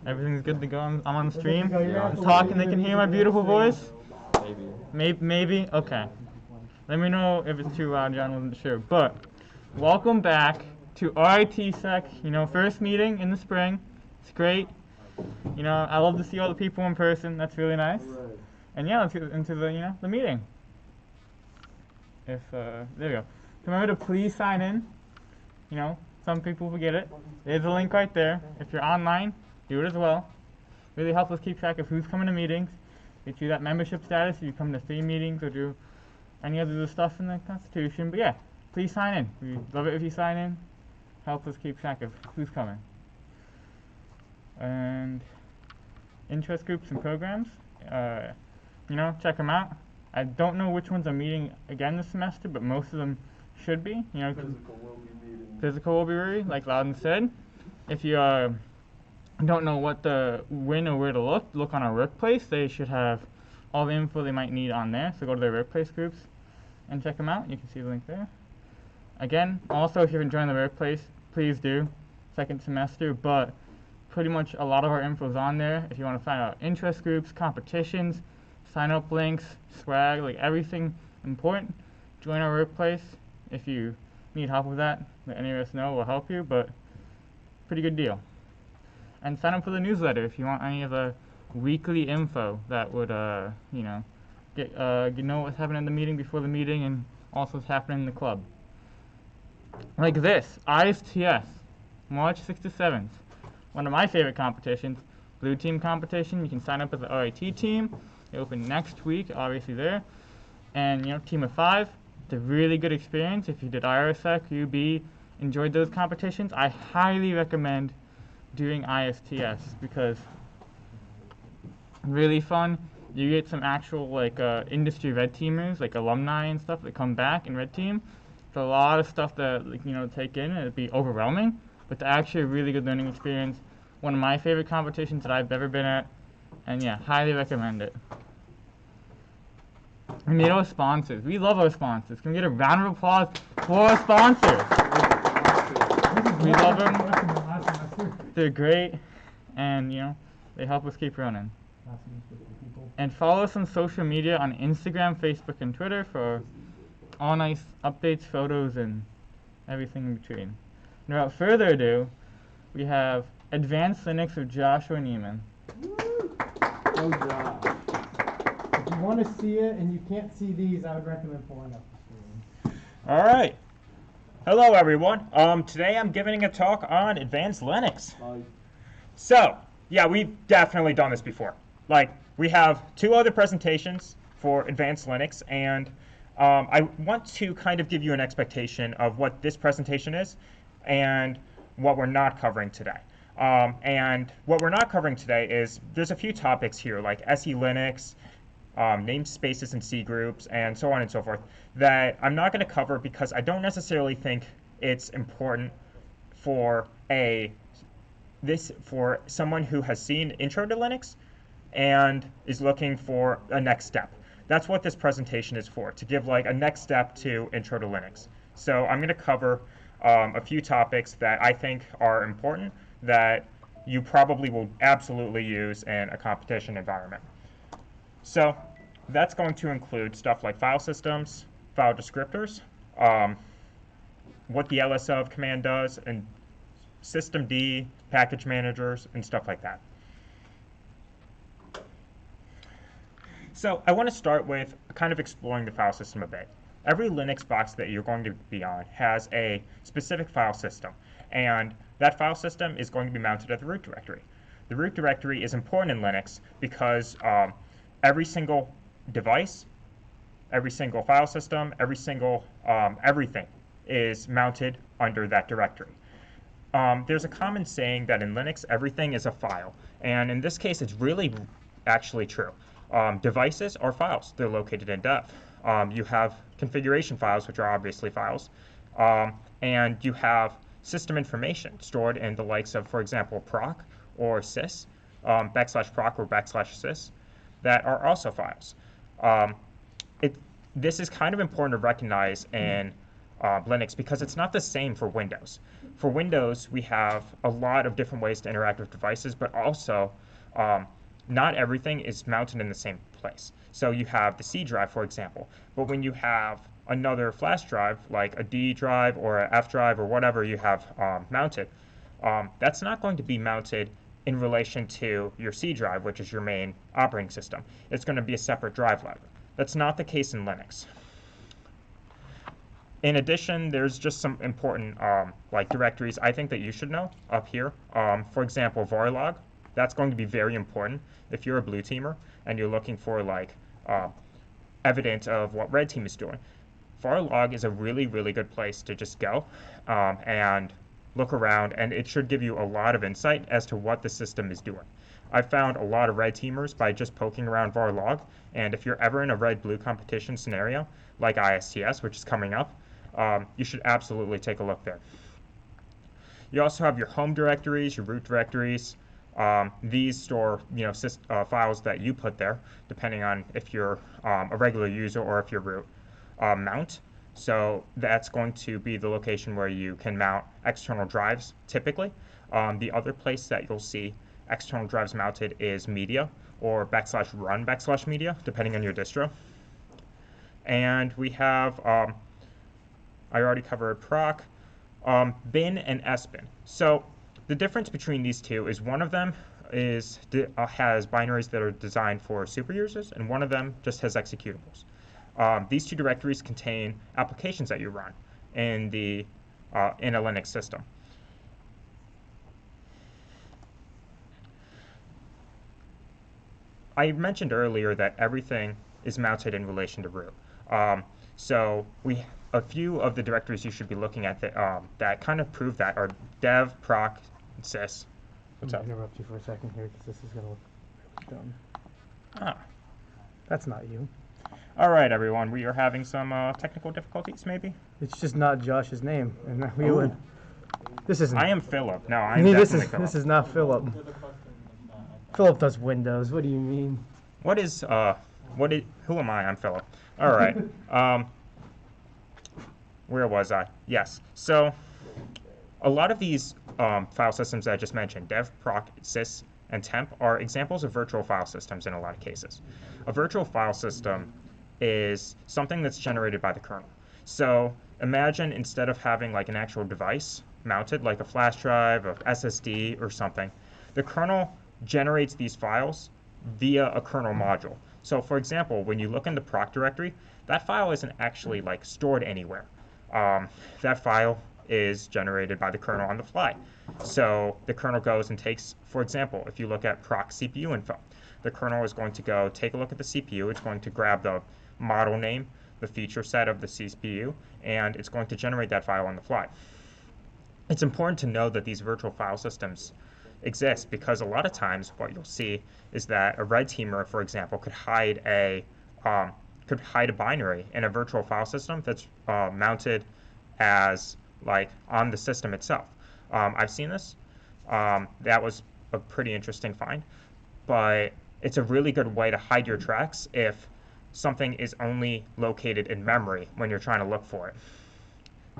Everything's good to go. I'm on the stream. Yeah. I'm talking. They can hear my beautiful voice. Maybe. Maybe. Okay. Let me know if it's too loud. John wasn't sure. But welcome back to RIT Sec. First meeting in the spring. It's great. I love to see all the people in person. That's really nice. Right. And yeah, let's get into the meeting. There we go. Remember to please sign in. Some people forget it. There's a link right there. If you're online, do it as well. Really helps us keep track of who's coming to meetings. Get you that membership status if you come to 3 meetings or do any other stuff in the Constitution. But yeah, please sign in. We love it if you sign in. Helps us keep track of who's coming. And interest groups and programs, check them out. I don't know which ones are meeting again this semester, but most of them should be. Physical will be meeting. Physical will be ready, like Loudon said. If you don't know when or where to look on our workplace. They should have all the info they might need on there. So go to their workplace groups and check them out. You can see the link there. Again, also if you haven't joined the workplace, please do. Second semester, but pretty much a lot of our info is on there. If you want to find out interest groups, competitions, sign up links, swag, like everything important, join our workplace. If you need help with that, let any of us know. We'll help you, but pretty good deal. And sign up for the newsletter if you want any of the weekly info that would, get know what's happening in the meeting before the meeting and also what's happening in the club. Like this, ISTS, March 6th to 7th. One of my favorite competitions, Blue Team competition. You can sign up as the RIT team. They open next week, obviously there. And, team of 5. It's a really good experience. If you did IRSEC, UB, enjoyed those competitions, I highly recommend doing ISTS because really fun. You get some actual industry red teamers, like alumni and stuff that come back and red team. It's a lot of stuff that take in and it'd be overwhelming, but it's actually a really good learning experience. One of my favorite competitions that I've ever been at, and yeah, highly recommend it. We made our sponsors. We love our sponsors. Can we get a round of applause for our sponsors? We love them. They're great, and they help us keep running. And follow us on social media on Instagram, Facebook, and Twitter for all nice updates, photos, and everything in between. And without further ado, we have Advanced Linux with Joshua Neiman. Good job. If you want to see it and you can't see these, I would recommend pulling up the screen. All right. Hello, everyone. Today I'm giving a talk on Advanced Linux. Like, So, yeah, we've definitely done this before. We have 2 other presentations for Advanced Linux, and I want to kind of give you an expectation of what this presentation is and what we're not covering today. And what we're not covering today is there's a few topics here, like SE Linux, namespaces and C groups, and so on and so forth, that I'm not going to cover because I don't necessarily think it's important for for someone who has seen Intro to Linux and is looking for a next step. That's what this presentation is for, to give a next step to Intro to Linux. So I'm going to cover a few topics that I think are important that you probably will absolutely use in a competition environment. So that's going to include stuff like file systems, file descriptors, what the LSOF command does, and Systemd, package managers, and stuff like that. So I want to start with kind of exploring the file system a bit. Every Linux box that you're going to be on has a specific file system, and that file system is going to be mounted at the root directory. The root directory is important in Linux because every single device, every single file system, every single everything is mounted under that directory. There's a common saying that in Linux everything is a file, and in this case it's really actually true. Devices are files. They're located in dev. You have configuration files, which are obviously files, and you have system information stored in the likes of, for example, proc or sys, /proc or /sys, that are also files. This is kind of important to recognize in Linux because it's not the same for Windows. For Windows, we have a lot of different ways to interact with devices, but also not everything is mounted in the same place. So you have the C drive, for example, but when you have another flash drive, like a D drive or a F drive or whatever you have mounted, that's not going to be mounted in relation to your C drive, which is your main operating system. It's going to be a separate drive level. That's not the case in Linux. In addition, there's just some important like directories I think that you should know up here. For example, varlog. That's going to be very important if you're a blue teamer and you're looking for like evidence of what red team is doing. Varlog is a really, really good place to just go and look around, and it should give you a lot of insight as to what the system is doing. I've found a lot of red teamers by just poking around varlog, and if you're ever in a red-blue competition scenario, like ISTS, which is coming up, you should absolutely take a look there. You also have your home directories, your root directories. These store files that you put there, depending on if you're a regular user or if you're root. Mount. So that's going to be the location where you can mount external drives typically. The other place that you'll see external drives mounted is media or /run/media, depending on your distro. And we have, I already covered proc, bin and sbin. So the difference between these two is one of them has binaries that are designed for super users, and one of them just has executables. These two directories contain applications that you run in a Linux system. I mentioned earlier that everything is mounted in relation to root. So a few of the directories you should be looking at that kind of prove that are dev, proc, and sys. What's up? I'm going to interrupt you for a second here because this is going to look really dumb. Ah. That's not you. All right, everyone. We are having some technical difficulties, maybe? It's just not Josh's name. And we would. This isn't. I am Philip. No, I am definitely Philip. This is not Philip. Philip does Windows. What do you mean? Who am I? I'm Philip. All right. Where was I? Yes. So a lot of these file systems that I just mentioned, dev, proc, sys, and temp, are examples of virtual file systems in a lot of cases. A virtual file system is something that's generated by the kernel. So imagine instead of having like an actual device mounted, like a flash drive, a SSD, or something, the kernel generates these files via a kernel module. So for example, when you look in the proc directory, that file isn't actually like stored anywhere. That file is generated by the kernel on the fly. So the kernel goes and takes, for example, if you look at proc CPU info, the kernel is going to go take a look at the CPU. It's going to grab the model name, the feature set of the CPU, and it's going to generate that file on the fly. It's important to know that these virtual file systems exist because a lot of times what you'll see is that a red teamer, for example, could hide a binary in a virtual file system that's mounted as like on the system itself. I've seen this. That was a pretty interesting find, but it's a really good way to hide your tracks if something is only located in memory when you're trying to look for it,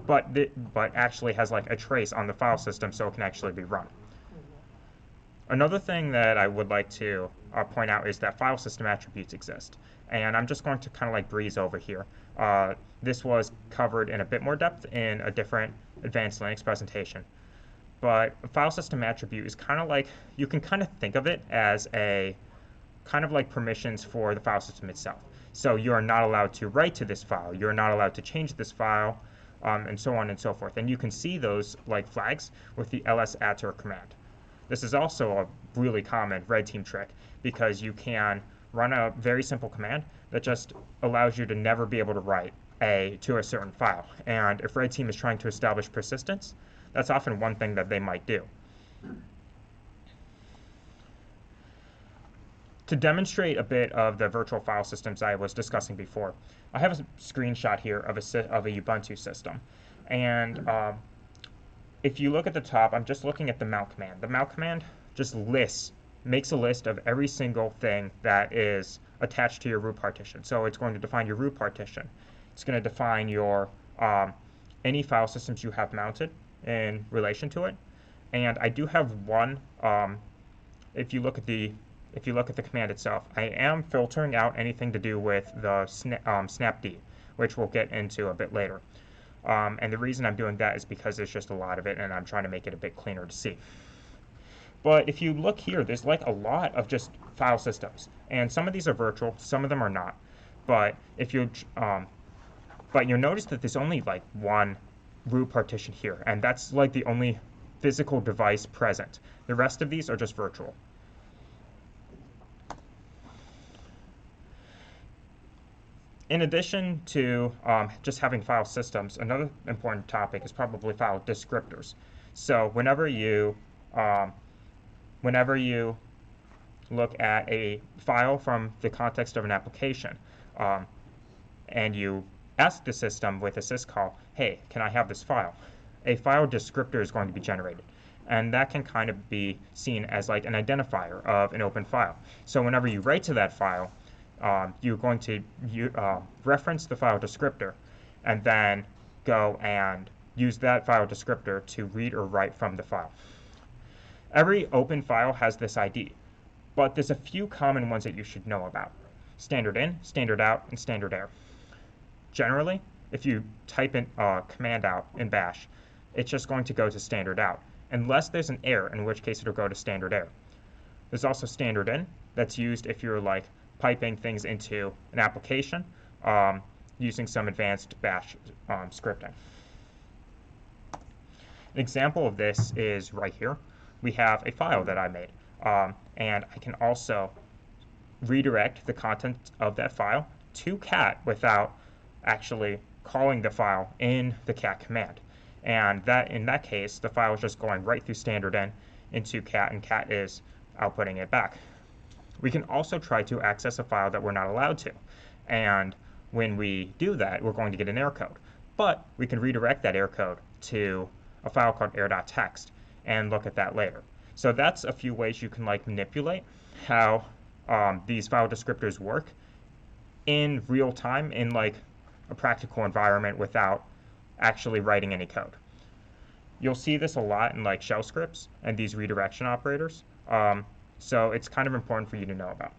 but actually has like a trace on the file system so it can actually be run. Another thing that I would like to point out is that file system attributes exist, and I'm just going to kind of like breeze over here. This was covered in a bit more depth in a different advanced Linux presentation. But a file system attribute is kind of like, you can kind of think of it as a kind of like permissions for the file system itself. So you are not allowed to write to this file, you're not allowed to change this file, and so on and so forth. And you can see those like flags with the ls_atter command. This is also a really common red team trick because you can run a very simple command that just allows you to never be able to write to a certain file. And if red team is trying to establish persistence, that's often one thing that they might do. To demonstrate a bit of the virtual file systems I was discussing before, I have a screenshot here of a Ubuntu system. And if you look at the top, I'm just looking at the mount command. The mount command just makes a list of every single thing that is attached to your root partition. So it's going to define your root partition. It's going to define your any file systems you have mounted in relation to it. And I do have one. If you look at the command itself, I am filtering out anything to do with the snap.d, which we'll get into a bit later. And the reason I'm doing that is because there's just a lot of it, and I'm trying to make it a bit cleaner to see. But if you look here, there's like a lot of just file systems, and some of these are virtual, some of them are not. But if you, but you'll notice that there's only like one root partition here, and that's like the only physical device present. The rest of these are just virtual. In addition to just having file systems, another important topic is probably file descriptors. So whenever you look at a file from the context of an application, and you ask the system with a syscall, hey, can I have this file? A file descriptor is going to be generated. And that can kind of be seen as like an identifier of an open file. So whenever you write to that file, you're going to reference the file descriptor and then go and use that file descriptor to read or write from the file. Every open file has this ID, but there's a few common ones that you should know about. Standard in, standard out, and standard error. Generally, if you type in command out in bash, it's just going to go to standard out, unless there's an error, in which case it'll go to standard error. There's also standard in, that's used if you're like piping things into an application using some advanced bash scripting. An example of this is right here. We have a file that I made, and I can also redirect the content of that file to cat without actually calling the file in the cat command. And that in that case, the file is just going right through standard in into cat, and cat is outputting it back. We can also try to access a file that we're not allowed to. And when we do that, we're going to get an error code. But we can redirect that error code to a file called error.txt and look at that later. So that's a few ways you can like manipulate how these file descriptors work in real time in like a practical environment without actually writing any code. You'll see this a lot in like shell scripts and these redirection operators. So it's kind of important for you to know about.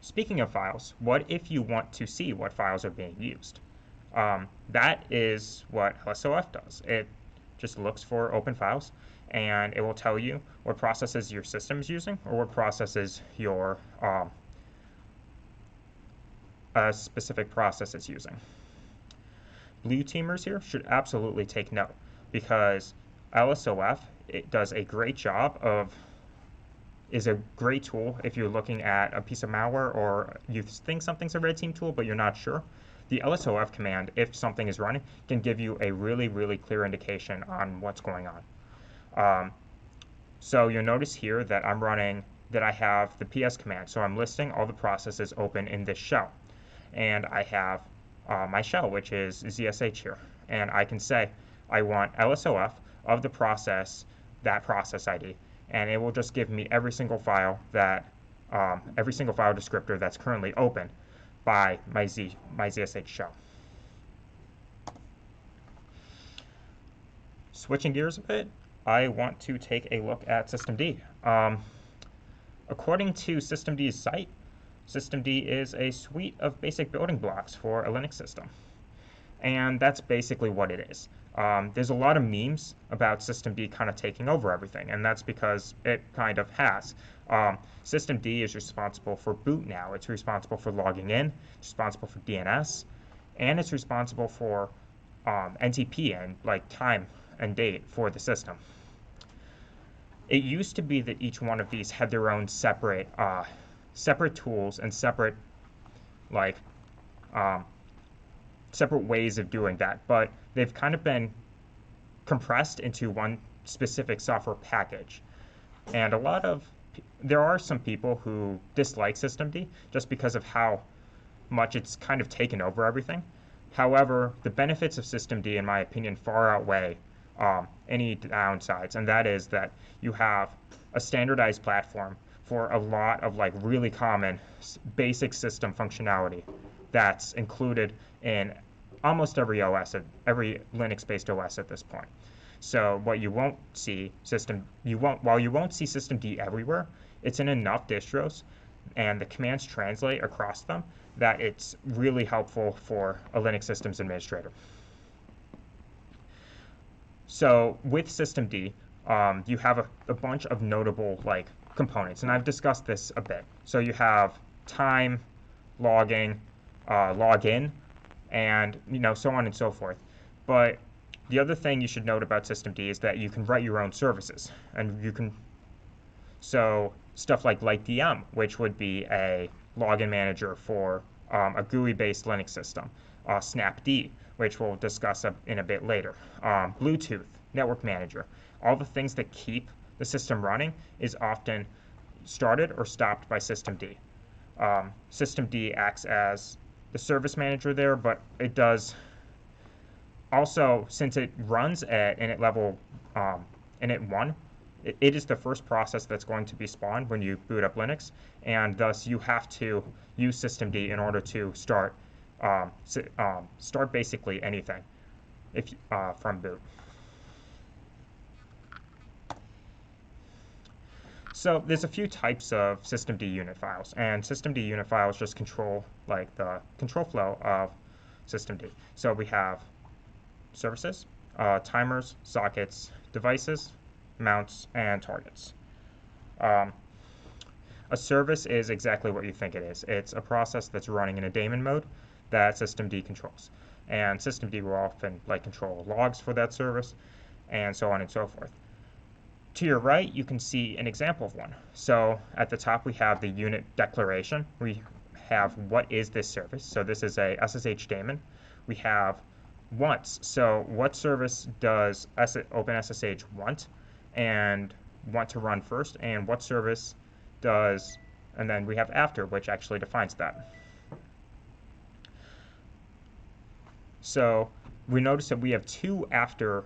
Speaking of files, what if you want to see what files are being used? That is what LSOF does. It just looks for open files, and it will tell you what processes your system is using or what processes your a specific process is using. Blue teamers here should absolutely take note, because LSOF, it does a great job of, is a great tool if you're looking at a piece of malware or you think something's a red team tool but you're not sure. The LSOF command, if something is running, can give you a really, really clear indication on what's going on. So you'll notice here that I'm running, that I have the PS command. So I'm listing all the processes open in this shell. And I have my shell, which is ZSH here. And I can say I want LSOF of the process, that process ID, and it will just give me every single file that, every single file descriptor that's currently open by my ZSH shell. Switching gears a bit, I want to take a look at Systemd. According to Systemd's site, Systemd is a suite of basic building blocks for a Linux system. And that's basically what it is. There's a lot of memes about Systemd kind of taking over everything, and that's because it kind of has. Systemd is responsible for boot now. It's responsible for logging in, it's responsible for DNS, and it's responsible for NTP and like time and date for the system. It used to be that each one of these had their own separate separate tools and separate like separate ways of doing that, but they've kind of been compressed into one specific software package. And there are some people who dislike Systemd just because of how much it's kind of taken over everything. However, the benefits of Systemd, in my opinion, far outweigh any downsides, and that is that you have a standardized platform for a lot of like really common basic system functionality that's included in almost every OS, every Linux-based OS at this point. So what you won't see while you won't see systemd everywhere, it's in enough distros and the commands translate across them that it's really helpful for a Linux systems administrator. So with systemd, you have a bunch of notable like components, and I've discussed this a bit. So you have time, logging, login, and so on and so forth. But the other thing you should note about systemd is that you can write your own services, and so stuff like LightDM, which would be a login manager for a GUI-based Linux system, snapd, which we'll discuss in a bit later, Bluetooth, network manager. All the things that keep the system running is often started or stopped by systemd. Systemd acts as the service manager there, but it does also, since it runs at init level init 1, it is the first process that's going to be spawned when you boot up Linux, and thus you have to use systemd in order to start basically anything from boot. So there's a few types of systemd unit files, and systemd unit files just control like the control flow of systemd. So we have services, timers, sockets, devices, mounts, and targets. A service is exactly what you think it is. It's a process that's running in a daemon mode that systemd controls, and systemd will often like control logs for that service, and so on and so forth. To your right, you can see an example of one. So at the top, we have the unit declaration. We have what is this service. So this is a SSH daemon. We have wants. So what service does OpenSSH want and want to run first, and what service does, and then we have after, which actually defines that. So we notice that we have two after,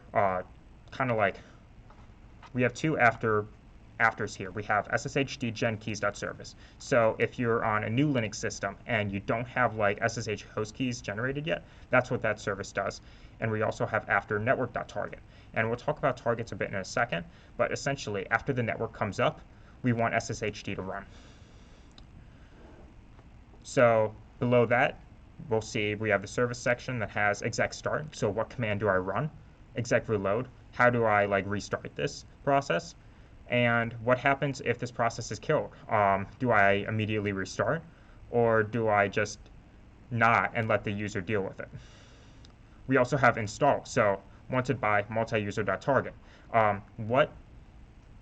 we have two afters here. We have sshd genkeys.service. So if you're on a new Linux system and you don't have like SSH host keys generated yet, that's what that service does. And we also have after network.target. And we'll talk about targets a bit in a second, but essentially after the network comes up, we want SSHD to run. So below that, we'll see we have the service section that has exec start. So what command do I run? Exec reload. How do I like restart this process? And what happens if this process is killed? Do I immediately restart, or do I just not and let the user deal with it? We also have install. So wanted by multi-user.target.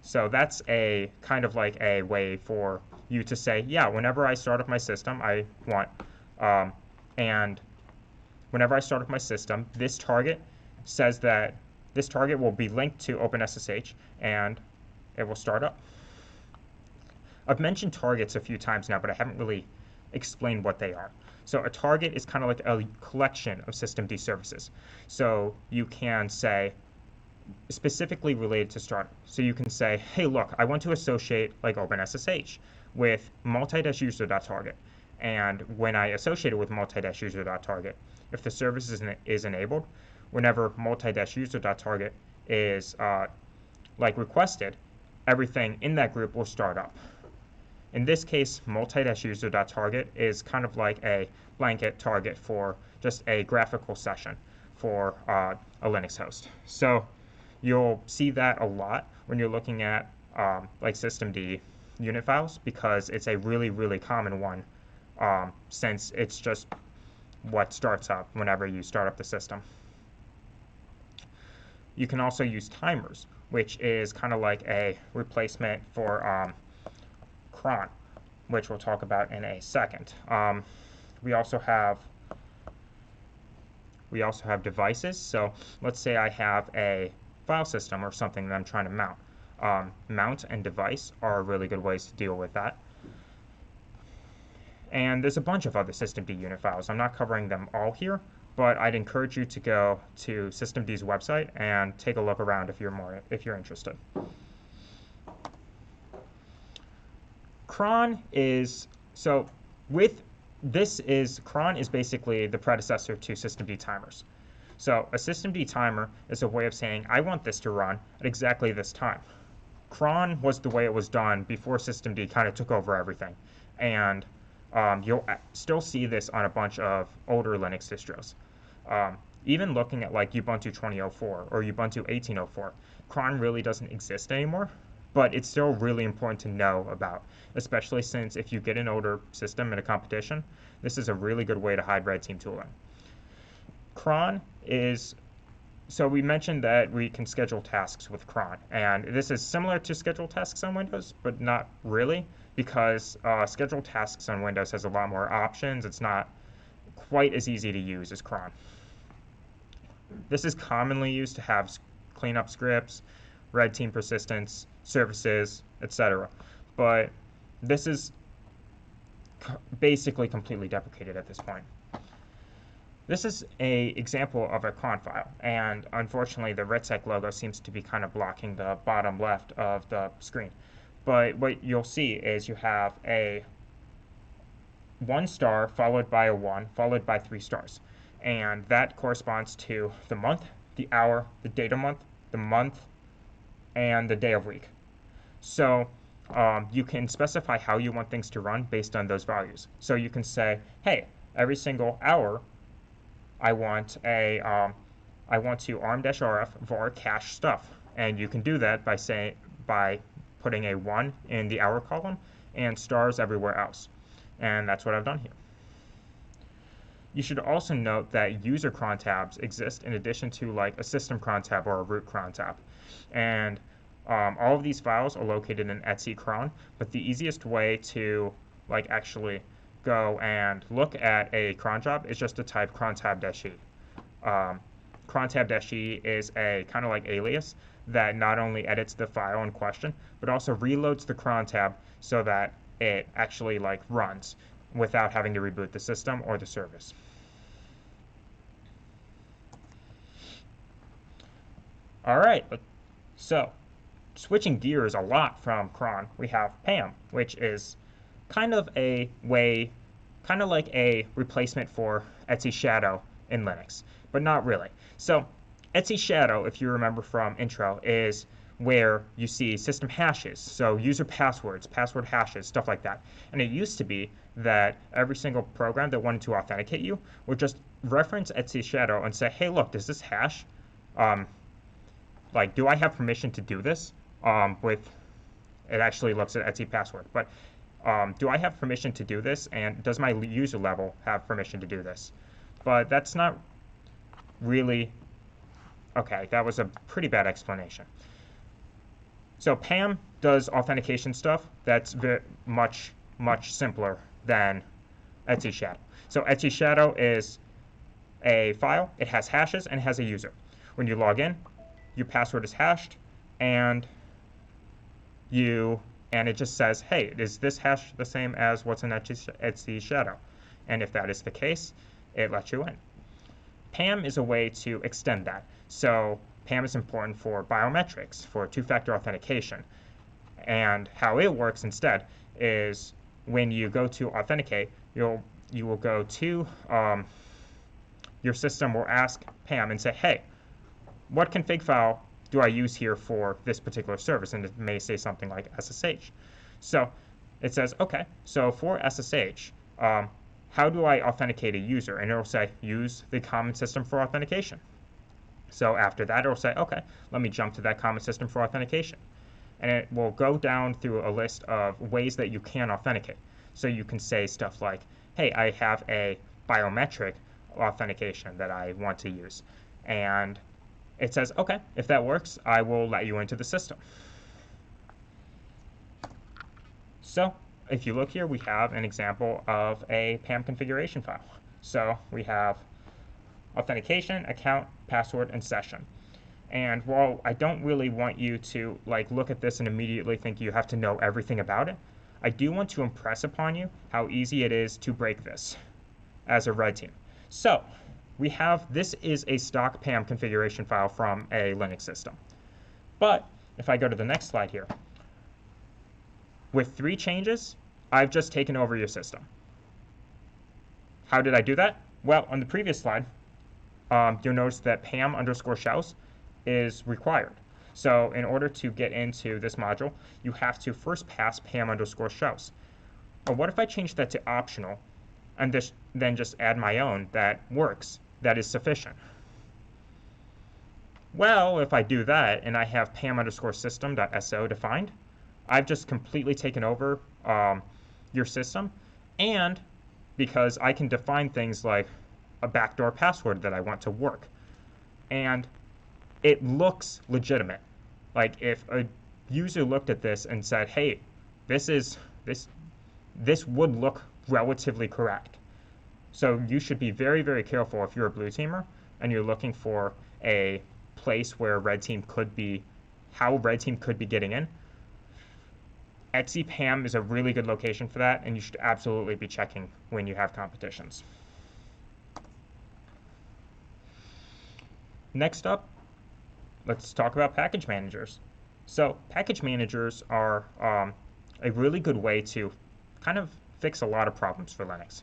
So that's a kind of like a way for you to say, yeah, whenever I start up my system, I want, and whenever I start up my system, this target says that this target will be linked to OpenSSH and it will start up. I've mentioned targets a few times now, but I haven't really explained what they are. So a target is kind of like a collection of systemd services. So you can say, specifically related to startup. So you can say, hey, look, I want to associate like OpenSSH with multi-user.target. And when I associate it with multi-user.target, if the service is enabled, whenever multi-user.target is like requested, everything in that group will start up. In this case, multi-user.target is kind of like a blanket target for just a graphical session for a Linux host. So you'll see that a lot when you're looking at like systemd unit files, because it's a really, really common one since it's just what starts up whenever you start up the system. You can also use timers, which is kind of like a replacement for Cron, which we'll talk about in a second. We also have devices. So let's say I have a file system or something that I'm trying to mount. Mount and device are really good ways to deal with that. And there's a bunch of other systemd unit files. I'm not covering them all here, but I'd encourage you to go to systemd's website and take a look around if you're interested. Cron is, Cron is basically the predecessor to systemd timers. So a systemd timer is a way of saying, I want this to run at exactly this time. Cron was the way it was done before systemd kind of took over everything. And you'll still see this on a bunch of older Linux distros. Even looking at like Ubuntu 20.04 or Ubuntu 18.04, Cron really doesn't exist anymore, but it's still really important to know about, especially since if you get an older system in a competition, this is a really good way to hide red team tooling. Cron is, so we mentioned that we can schedule tasks with Cron, and this is similar to schedule tasks on Windows, but not really, because schedule tasks on Windows has a lot more options. It's not quite as easy to use as Cron. This is commonly used to have cleanup scripts, red team persistence, services, etc. But this is basically completely deprecated at this point. This is an example of a cron file, and unfortunately the RedSec logo seems to be kind of blocking the bottom left of the screen. But what you'll see is you have a 1 star followed by a 1 followed by 3 stars. And that corresponds to the month, the hour, the date of the month, and the day of week. So you can specify how you want things to run based on those values. So you can say, hey, every single hour, I want to arm-rf var cache stuff. And you can do that by putting a 1 in the hour column and stars everywhere else. And that's what I've done here. You should also note that user cron tabs exist in addition to like a system cron tab or a root cron tab. And all of these files are located in etc cron, but the easiest way to like actually go and look at a cron job is just to type cron tab-e. Cron tab-e is a kind of like alias that not only edits the file in question, but also reloads the cron tab so that it actually like runs without having to reboot the system or the service. All right, so switching gears a lot from Cron, we have Pam, which is kind of like a replacement for etc Shadow in Linux, but not really. So etc Shadow, if you remember from intro, is where you see system hashes, so user passwords, password hashes, stuff like that. And it used to be that every single program that wanted to authenticate you would just reference etc Shadow and say, hey, look, does this hash, like, do I have permission to do this? It actually looks at etc password, but do I have permission to do this? And does my user level have permission to do this? But that's not really, okay, that was a pretty bad explanation. So Pam does authentication stuff that's very much simpler than etc Shadow. So etc Shadow is a file, it has hashes, and it has a user. When you log in, your password is hashed, and it just says, hey, is this hash the same as what's in etc Shadow? And if that is the case, it lets you in. Pam is a way to extend that. So Pam is important for biometrics, for two-factor authentication. And how it works instead is when you go to authenticate, you will go to your system will ask Pam and say, hey, what config file do I use here for this particular service? And it may say something like SSH. So it says, okay, so for SSH, how do I authenticate a user? And it'll say, use the common system for authentication. So after that, it'll say, okay, let me jump to that common system for authentication. And it will go down through a list of ways that you can authenticate. So you can say stuff like, hey, I have a biometric authentication that I want to use. And it says, okay, if that works, I will let you into the system. So if you look here, we have an example of a PAM configuration file. So we have authentication, account, password, and session. And while I don't really want you to look at this and immediately think you have to know everything about it, I do want to impress upon you how easy it is to break this as a red team. So we have, this is a stock PAM configuration file from a Linux system. But if I go to the next slide here, with 3 changes, I've just taken over your system. How did I do that? Well, on the previous slide, you'll notice that Pam_Shellz is required. So in order to get into this module, you have to first pass Pam_Shellz. But what if I change that to optional and then just add my own that works, that is sufficient? Well, if I do that and I have Pam_system.so defined, I've just completely taken over your system, and because I can define things like a backdoor password that I want to work, and it looks legitimate. Like if a user looked at this and said, hey, this would look relatively correct. So you should be very, very careful if you're a blue teamer and you're looking for a place where red team could be, how red team could be getting in. Pam is a really good location for that, and you should absolutely be checking when you have competitions. Next up, let's talk about package managers. So package managers are a really good way to kind of fix a lot of problems for Linux.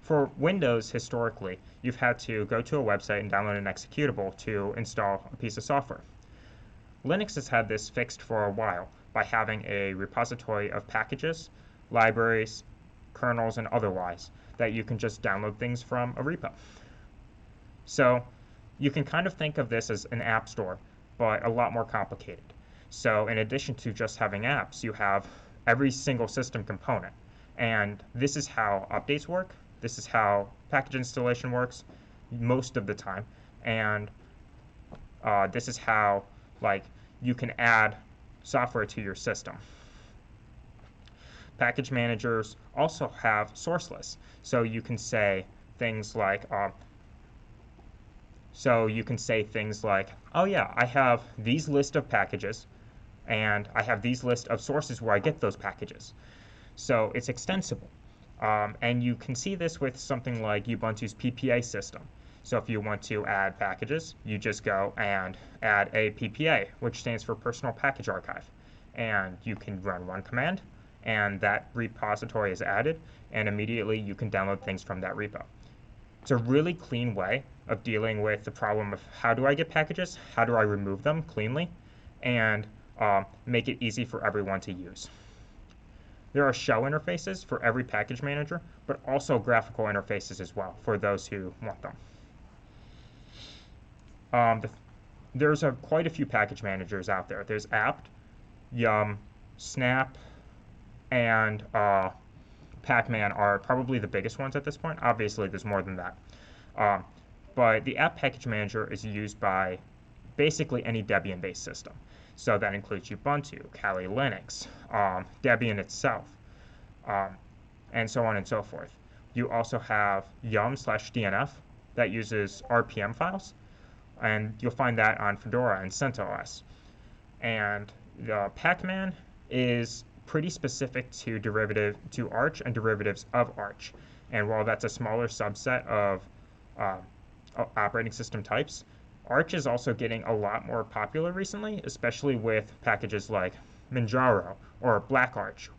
For Windows, historically, you've had to go to a website and download an executable to install a piece of software. Linux has had this fixed for a while by having a repository of packages, libraries, kernels, and otherwise that you can just download things from a repo. So you can kind of think of this as an app store, but a lot more complicated. So in addition to just having apps, you have every single system component. And this is how updates work. This is how package installation works most of the time. And this is how you can add software to your system. Package managers also have source lists. So you can say things like, oh yeah, I have these list of packages, and I have these list of sources where I get those packages. So it's extensible. And you can see this with something like Ubuntu's PPA system. So if you want to add packages, you just go and add a PPA, which stands for Personal Package Archive. And you can run one command, and that repository is added, and immediately you can download things from that repo. It's a really clean way of dealing with the problem of how do I get packages, how do I remove them cleanly, and make it easy for everyone to use. There are shell interfaces for every package manager, but also graphical interfaces as well for those who want them. There's quite a few package managers out there. There's apt, yum, snap, and pacman are probably the biggest ones at this point. Obviously, there's more than that. But the apt package manager is used by basically any Debian-based system. So that includes Ubuntu, Kali Linux, Debian itself, and so on and so forth. You also have yum/DNF that uses RPM files, and you'll find that on Fedora and CentOS. And the Pacman is pretty specific to Arch and derivatives of Arch. And while that's a smaller subset of operating system types, Arch is also getting a lot more popular recently, especially with packages like Manjaro or BlackArch.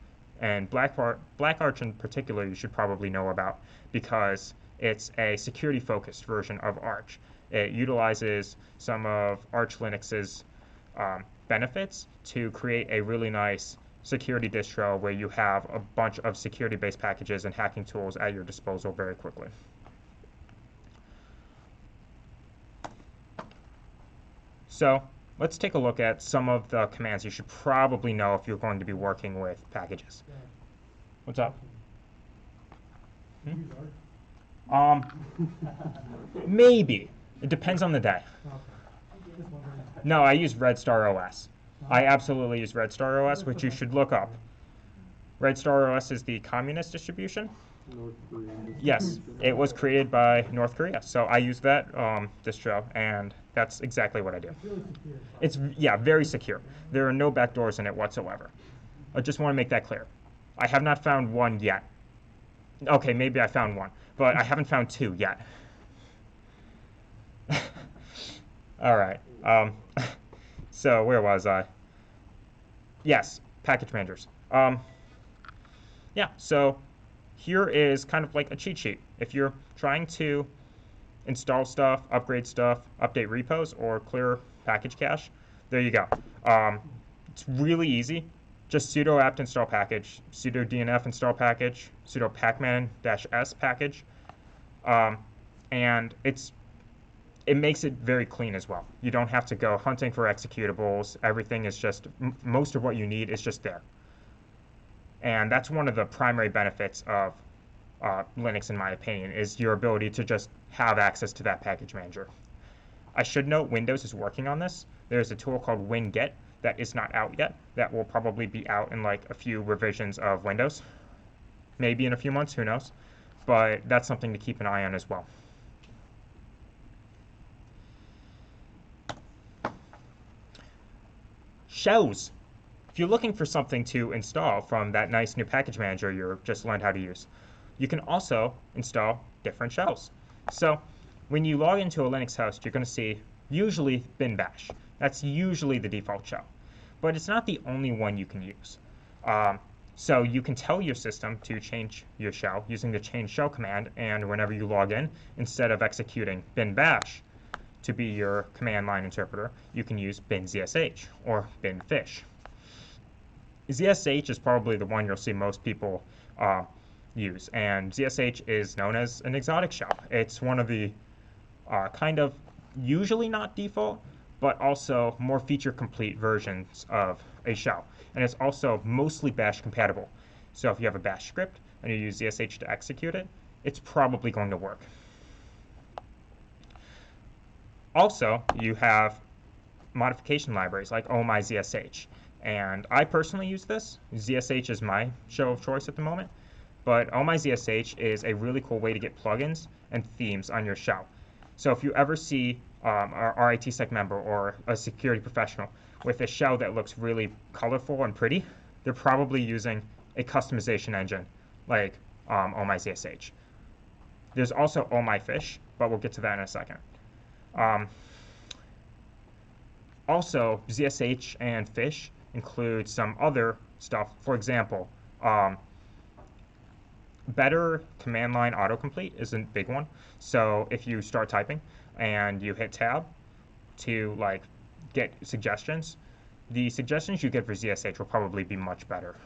And BlackArch in particular you should probably know about because it's a security-focused version of Arch. It utilizes some of Arch Linux's benefits to create a really nice security distro where you have a bunch of security-based packages and hacking tools at your disposal very quickly. So let's take a look at some of the commands you should probably know if you're going to be working with packages. What's up? Maybe. It depends on the day. No, I use Red Star OS. I absolutely use Red Star OS, which you should look up. Red Star OS is the communist distribution. North Korean. Yes, it was created by North Korea. So I use that distro, and that's exactly what I do. It's, yeah, very secure. There are no backdoors in it whatsoever. I just want to make that clear. I have not found one yet. Okay, maybe I found one, but I haven't found two yet. All right. So where was I? Yes, package managers. yeah, so here is kind of like a cheat sheet. If you're trying to install stuff, upgrade stuff, update repos, or clear package cache, there you go. It's really easy. Just sudo apt install package, sudo dnf install package, sudo pacman-s package, and it makes it very clean as well. You don't have to go hunting for executables. Everything is just, most of what you need is just there. And that's one of the primary benefits of Linux, in my opinion, is your ability to just have access to that package manager. I should note Windows is working on this. There's a tool called winget that is not out yet. That will probably be out in like a few revisions of Windows. Maybe in a few months, who knows? But that's something to keep an eye on as well. Shellz. If you're looking for something to install from that nice new package manager you just learned how to use, you can also install different shells. So when you log into a Linux host, you're going to see usually bin bash. That's usually the default shell. But it's not the only one you can use. So you can tell your system to change your shell using the change shell command, and whenever you log in, instead of executing bin bash to be your command line interpreter, you can use bin zsh or bin fish. ZSH is probably the one you'll see most people use, and ZSH is known as an exotic shell. It's one of the kind of usually not default, but also more feature-complete versions of a shell. And it's also mostly bash compatible. So if you have a bash script and you use ZSH to execute it, it's probably going to work. Also, you have modification libraries like omyzsh. And I personally use this. ZSH is my shell of choice at the moment. But omyzsh is a really cool way to get plugins and themes on your shell. So if you ever see a RIT-sec member or a security professional with a shell that looks really colorful and pretty, they're probably using a customization engine like omyzsh. There's also omyfish, but we'll get to that in a second. Also, ZSH and fish include some other stuff. For example, better command line autocomplete is a big one. So if you start typing and you hit tab to like get suggestions, the suggestions you get for ZSH will probably be much better,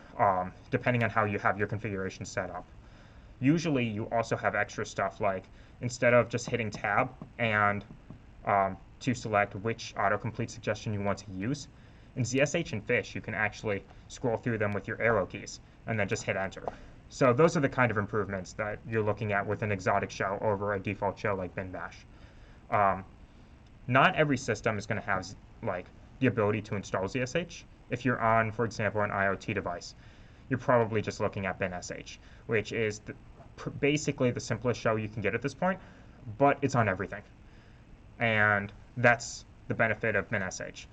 depending on how you have your configuration set up. Usually you also have extra stuff like instead of just hitting tab and to select which autocomplete suggestion you want to use, in ZSH and fish you can actually scroll through them with your arrow keys and then just hit enter. So those are the kind of improvements that you're looking at with an exotic shell over a default shell like bin bash. Not every system is going to have like the ability to install ZSH. If you're on, for example, an IoT device, you're probably just looking at bin.sh, which is basically the simplest shell you can get at this point, but it's on everything. And that's the benefit of bin.sh.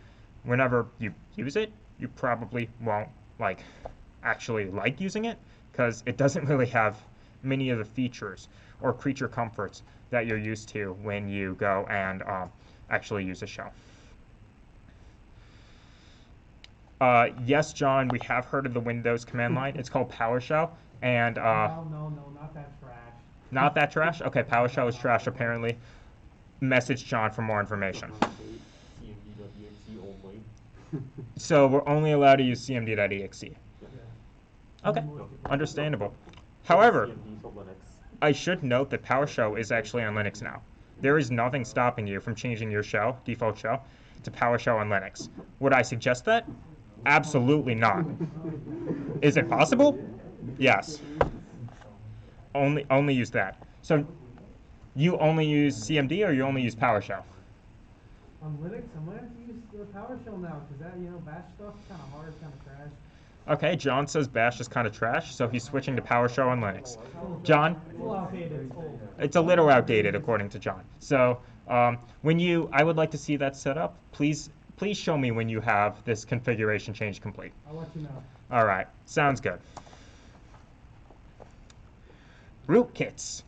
Whenever you use it, you probably won't actually like using it because it doesn't really have many of the features or creature comforts that you're used to when you go and actually use a shell. Yes, John, we have heard of the Windows command line. It's called PowerShell, and no, not that trash. not that trash. Okay, PowerShell is trash apparently. Message John for more information. So we're only allowed to use cmd.exe. Okay, understandable. However, I should note that PowerShell is actually on Linux now. There is nothing stopping you from changing your shell, default shell, to PowerShell on Linux. Would I suggest that? Absolutely not. Is it possible? Yes. Only use that. So you only use CMD or you only use PowerShell? On Linux, I'm going to have to use the PowerShell now because that, bash stuff's kind of hard, kind of trash. Okay, John says bash is kind of trash, so he's switching to PowerShell on Linux. John? It's a little outdated. It's old. It's a little outdated according to John. So I would like to see that set up. Please show me when you have this configuration change complete. I'll let you know. All right, sounds good. Rootkitz.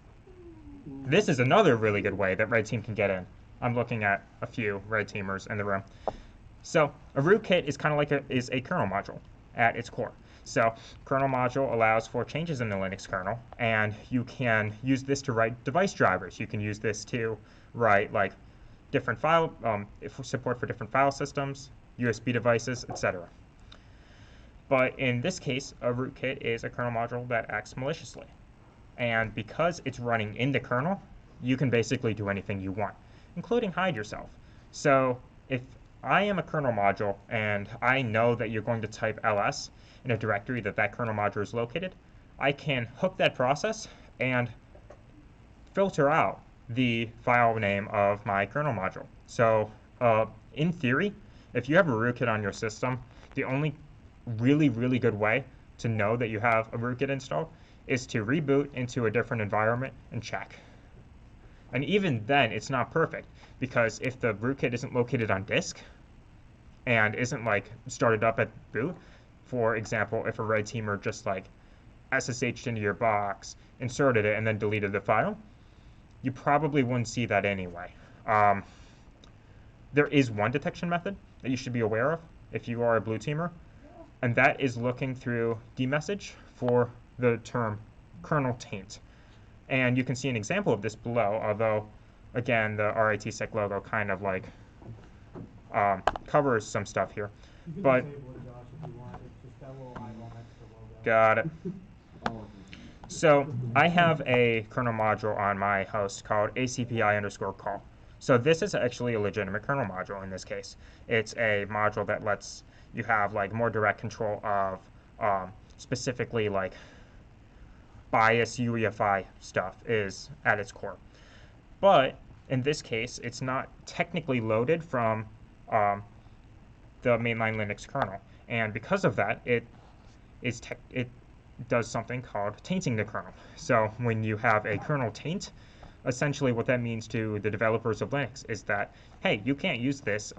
This is another really good way that Red Team can get in. I'm looking at a few Red Teamers in the room. So a rootkit is kind of like a kernel module at its core. So kernel module allows for changes in the Linux kernel, and you can use this to write device drivers. You can use this to write like different support for different file systems, USB devices, etc. But in this case, a rootkit is a kernel module that acts maliciously. And because it's running in the kernel, you can basically do anything you want, including hide yourself. So if I am a kernel module and I know that you're going to type ls in a directory that kernel module is located, I can hook that process and filter out the file name of my kernel module. So in theory, if you have a rootkit on your system, the only really good way to know that you have a rootkit installed is to reboot into a different environment and check. And even then, it's not perfect, because if the rootkit isn't located on disk and isn't like started up at boot, for example, if a red teamer just like SSH'd into your box, inserted it, and then deleted the file, you probably wouldn't see that anyway. There is one detection method that you should be aware of if you are a blue teamer, and that is looking through dmessage for the term kernel taint. And you can see an example of this below, although, again, the RITSec logo kind of like covers some stuff here. You can But disable it, Josh, if you want. It's just that little eyeball next to the logo. got it. So I have a kernel module on my host called ACPI_call. So this is actually a legitimate kernel module in this case. It's a module that lets you have like more direct control of specifically like bias UEFI stuff is at its core. But in this case, it's not technically loaded from the mainline Linux kernel. And because of that, it does something called tainting the kernel. So when you have a kernel taint, essentially what that means to the developers of Linux is that, hey, you can't use this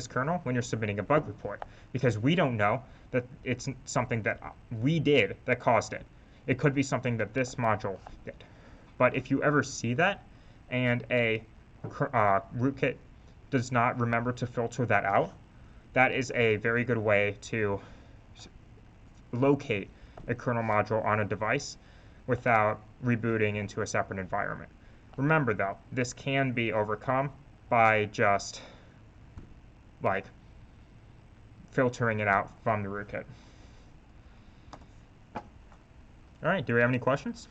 kernel when you're submitting a bug report, because we don't know that it's something that we did that caused it. It could be something that this module did. But if you ever see that and a rootkit does not remember to filter that out, that is a very good way to locate a kernel module on a device without rebooting into a separate environment. Remember though, this can be overcome by just like filtering it out from the rootkit. All right, do we have any questions?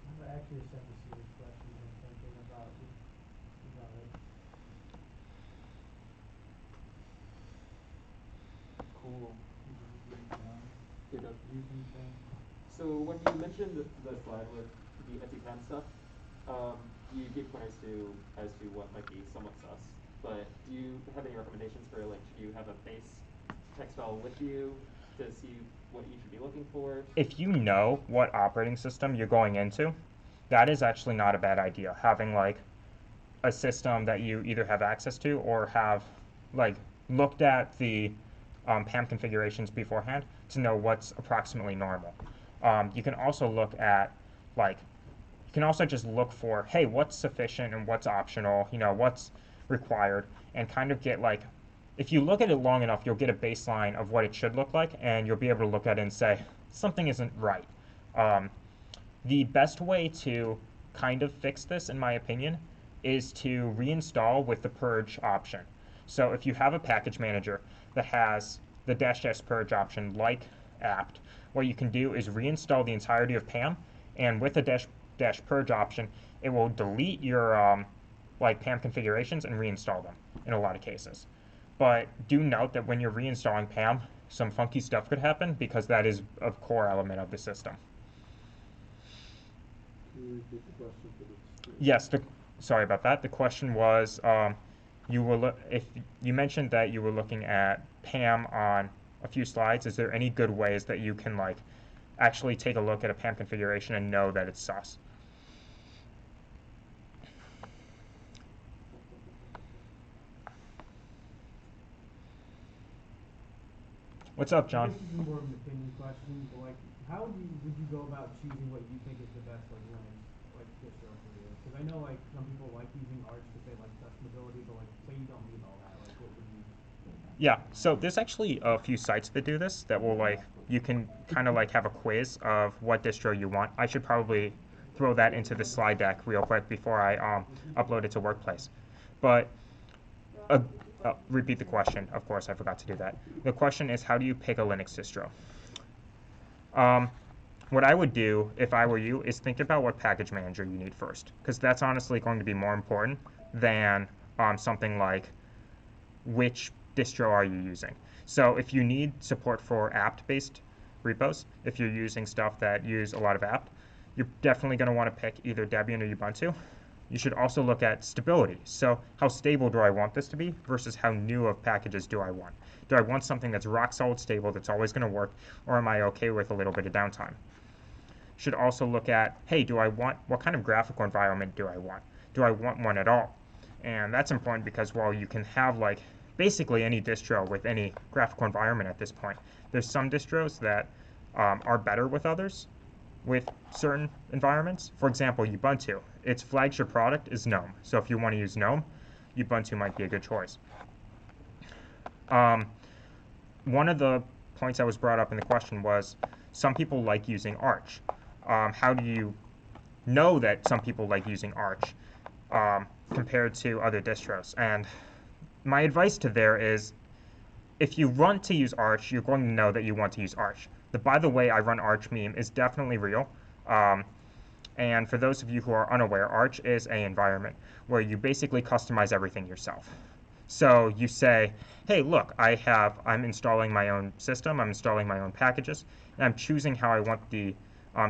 I've actually sent a series of questions I'm thinking about it. Cool. So when you mentioned the slide with the anti-spam stuff, you gave pointers as to what might be somewhat sus. But do you have any recommendations for, like, should you have a base text file with you to see what you should be looking for? If you know what operating system you're going into, that is actually not a bad idea. Having like a system that you either have access to or have like looked at the PAM configurations beforehand to know what's approximately normal. You can also look at you can also just look for, hey, what's sufficient and what's optional, what's required, and kind of get like, if you look at it long enough, you'll get a baseline of what it should look like, and you'll be able to look at it and say, something isn't right. The best way to kind of fix this, in my opinion, is to reinstall with the purge option. So if you have a package manager that has the -- purge option like apt, what you can do is reinstall the entirety of PAM, and with the -- purge option, it will delete your PAM configurations and reinstall them in a lot of cases. But do note that when you're reinstalling PAM, some funky stuff could happen because that is a core element of the system. Can you repeat the question for the Yes, sorry about that. The question was, if you mentioned that you were looking at PAM on a few slides, is there any good ways that you can actually take a look at a PAM configuration and know that it's sus? What's up, I John? guess this is more of an opinion question, but like, how would you go about choosing what you think is the best like Linux like distro for you? Because I know like some people like using Arch because they like customability, but like say you don't need all that, like what would you? Yeah, so there's actually a few sites that do this that will like, you can kind of like have a quiz of what distro you want. I should probably throw that into the slide deck real quick before I upload it to Workplace. But repeat the question. Of course, I forgot to do that. The question is, how do you pick a Linux distro? What I would do if I were you is think about what package manager you need first, because that's honestly going to be more important than something like which distro are you using. So if you need support for apt-based repos, if you're using stuff that use a lot of apt, you're definitely going to want to pick either Debian or Ubuntu. You should also look at stability. So how stable do I want this to be versus how new of packages do I want? Do I want something that's rock solid stable that's always going to work, or am I okay with a little bit of downtime? Should also look at, hey, what kind of graphical environment do I want? Do I want one at all? And that's important because while you can have like basically any distro with any graphical environment at this point, there's some distros that are better with others with certain environments. For example, Ubuntu, its flagship product is GNOME. So if you want to use GNOME, Ubuntu might be a good choice. One of the points that was brought up in the question was some people like using Arch. How do you know that some people like using Arch compared to other distros? And my advice to there is, if you want to use Arch, you're going to know that you want to use Arch. The by the way I run Arch meme is definitely real. And for those of you who are unaware, Arch is an environment where you basically customize everything yourself. So you say, hey, look, I'm installing my own system, I'm installing my own packages, and I'm choosing how I want the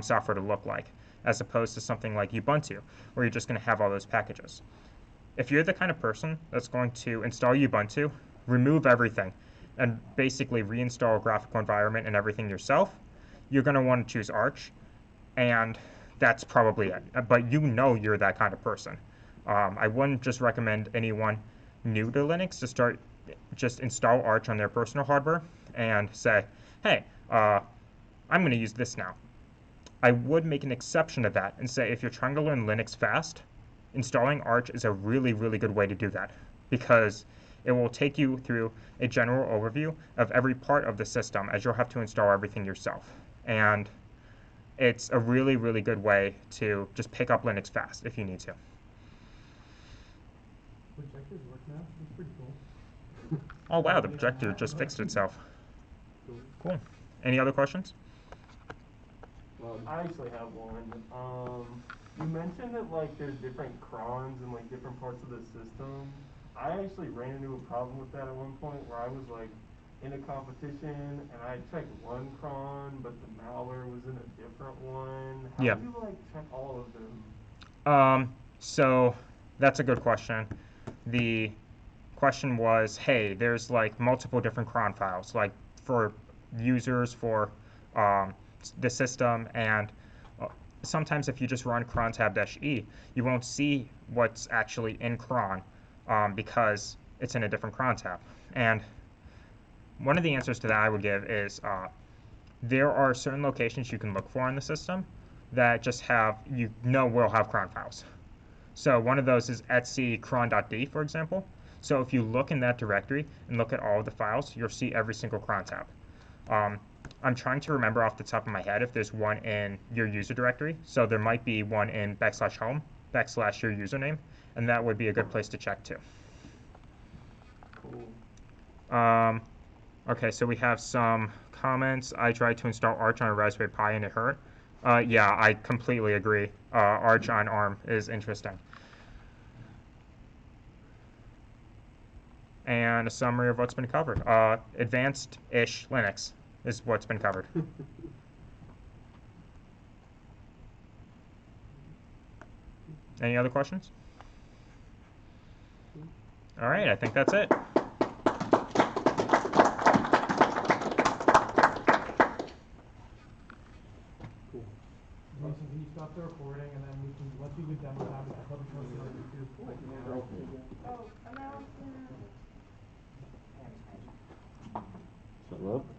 software to look like, as opposed to something like Ubuntu, where you're just going to have all those packages. If you're the kind of person that's going to install Ubuntu, remove everything, and basically reinstall a graphical environment and everything yourself, you're going to want to choose Arch, and that's probably it. But you know you're that kind of person. I wouldn't just recommend anyone new to Linux to just install Arch on their personal hardware and say, hey, I'm going to use this now. I would make an exception to that and say if you're trying to learn Linux fast, installing Arch is a really, really good way to do that, because it will take you through a general overview of every part of the system, as you'll have to install everything yourself. And it's a really, really good way to just pick up Linux fast if you need to. Projectors work now? It's pretty cool. Oh wow, the projector just fixed itself. Cool. Any other questions? I actually have one. You mentioned that like there's different crons in like different parts of the system. I actually ran into a problem with that at one point where I was like in a competition and I checked one cron, but the malware was in a different one. How Yeah. do you like check all of them? So that's a good question. The question was, hey, there's like multiple different cron files, like for users, for the system, and sometimes if you just run cron tab-e, you won't see what's actually in cron because it's in a different cron tab. And one of the answers to that I would give is there are certain locations you can look for in the system that just will have cron files. So one of those is etc cron.d, for example. So if you look in that directory and look at all of the files, you'll see every single cron tab. I'm trying to remember off the top of my head if there's one in your user directory. So there might be one in /home, /your username, and that would be a good place to check too. Cool. Okay, so we have some comments. I tried to install Arch on a Raspberry Pi and it hurt. Yeah, I completely agree. Arch on ARM is interesting. And a summary of what's been covered. Advanced-ish Linux is what's been covered. Any other questions? All right, I think that's it. Mason, can you stop the recording and then we can, once we do demo tab, we can probably post it on YouTube. Oh, announcement. Shut up.